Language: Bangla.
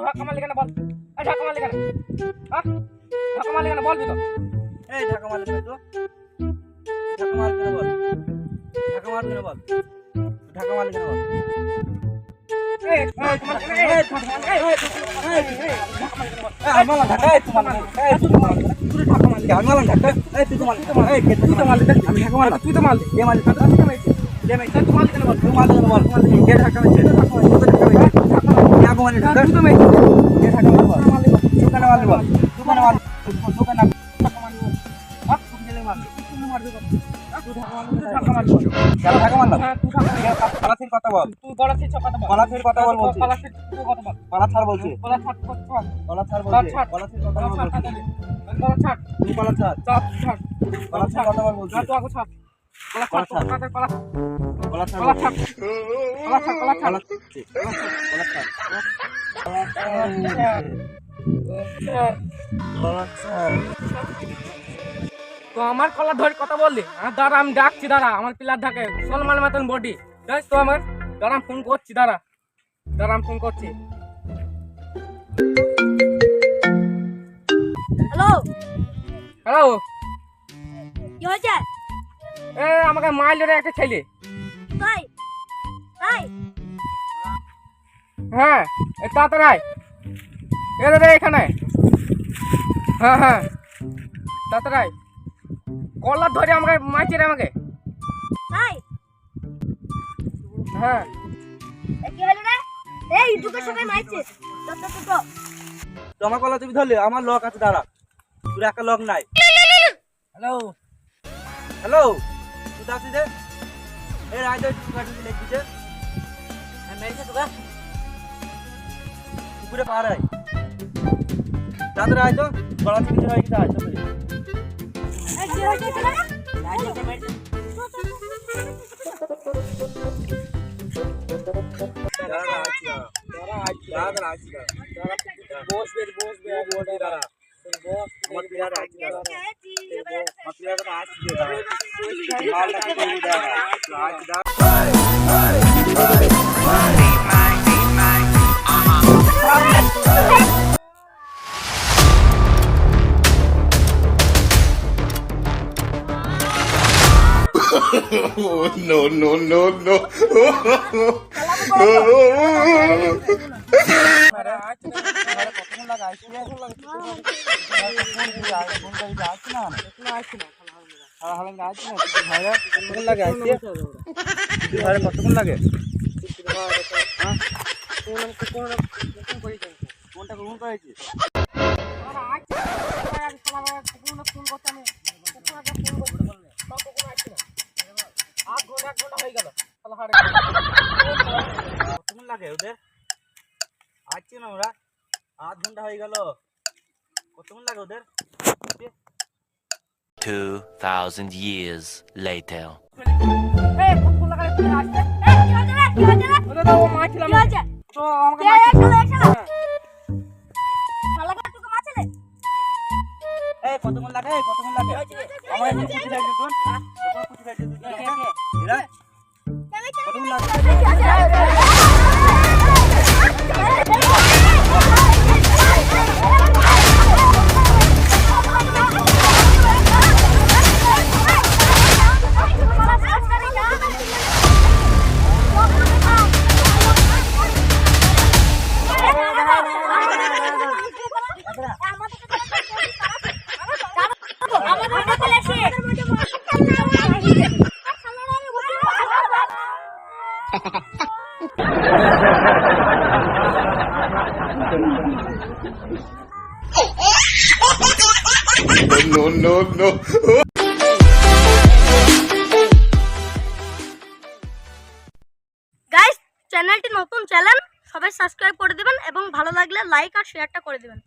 ধাক্কা মারলি কেন বল? এই ধাক্কা মারলি কেন? হ্যাঁ ধাক্কা মারলি কেন বলবি তো? এই ধাক্কা মারলি কেন তো? ধাক্কা মারলি কেন বল? ধাক্কা মারলি কেন বল? ধাক্কা মারলি কেন বল? এই তোমার এই ধাক্কা আমার ধাক্কা এই তোমার এই তুই ধাক্কা মারলি আমি মারলাম ধাক্কা এই তুই তো মারলি তুই তো মারলি আমি ধাক্কা মারলাম তুই তো মারলি কে মারলি তুই ধাক্কা মারলি কে মারলি তুই মারলি কেন বল তুই মারলি কেন বল কে ধাক্কা মারলি কে ধাক্কা মারলি ধাক্কা তুই তো মারলি কে ধাক্কা মারলি বল তুই কেন মারলি বল তুই কেন মারলি তুই কেন ধাক্কা মারলি বল হাত তুই গেলে মারলি তুই মারবি তুই ধাক্কা মারলি কেন ধাক্কা মারলাম তুই ধাক্কা মারলি পালাথির কথা বল তুই বড় ছিস কথা বল পালাথির কথা বল বলছি পালাছিস তুই কথা বল পালা ছাড় বলছি পালা ছাড় ছাড় পালা ছাড় বলছি পালাথির কথা বল বলছি পালা ছাড় তুই পালা ছাড় ছাড় ছাড় পালা ছাড় কথা বল বলছি তুই আগে ছাড় পালা ছাড় পালা পালা ছাড় পালা ছাড় পালা ছাড় পালা ছাড় পালা ছাড় পালা ছাড় তো আমার কলা ধরে কথা বললি দাঁড়া আমি ডাকছি দাঁড়া আমার পিলার ঢাকে সলমান মতন বডি জানিস তো আমার দাঁড়া আমি ফোন করছি দাঁড়া দাঁড়া আমি ফোন করছি হ্যালো হ্যালো কি হয়েছে? এ আমাকে মাইল রে একটা ছেলে তাই তাই হ্যাঁ এই তাড়াতাড়ি এ দাদা এখানে হ্যাঁ হ্যাঁ তাড়াতাড়ি কলা ধরে আমাকে মাইছে রে আমাকে তাই হ্যাঁ কি হলো রে? এই দুটো সবাই মারছে তো তোমার কলা তুমি ধরলে আমার লক আছে দাঁড়া তোর একটা লক নাই হ্যালো হ্যালো তুই আসি দে এই রাইড তুই কাটি লেগ দিছে আমি মেরেছে তোকে পুকুরে পার আয় রাত রাইড তো কলা থেকে ধরে কি আয় তো এই কি হয়েছে রে? রাইড কে মেরেছে দাঁড়া আছি বস দাঁড়া আমার প্লেয়ার আছে দাঁড়া আমার প্লেয়ার তো আছে দাঁড়া মালটা কি করবি দাঁড়া আজ দাঁড়া No, no, no, no. কতক্ষণ লাগে আসছে কতক্ষণ লাগে কোনটা গ্রহণ করেছি ফোন করতে আমি আধ ঘন্টা হয়ে গেল কতক্ষণ লাগে ওদের আসছি না ওরা আধ ঘন্টা হয়ে গেল কতক্ষণ লাগে ওদের 2,000 years later. এই ফোন লাগালে ফোন আসছে এই কি হয়েছে রে? কি হয়েছে রে? ওরে দাও মারছিলাম কি হয়েছে? তো আমাকে কে মারছিল একসাথে শালাকে তুই মারছিলে? এই কতক্ষণ লাগে আমার এখন কুচি খাই দিতুন এখন কুচি খাই দিতুন এরা কতক্ষণ লাগে No, no, no. গাইস চ্যানেলটি নতুন চ্যানেল সবাই সাবস্ক্রাইব করে দিবেন এবং ভালো লাগলে লাইক আর শেয়ারটা করে দিবেন।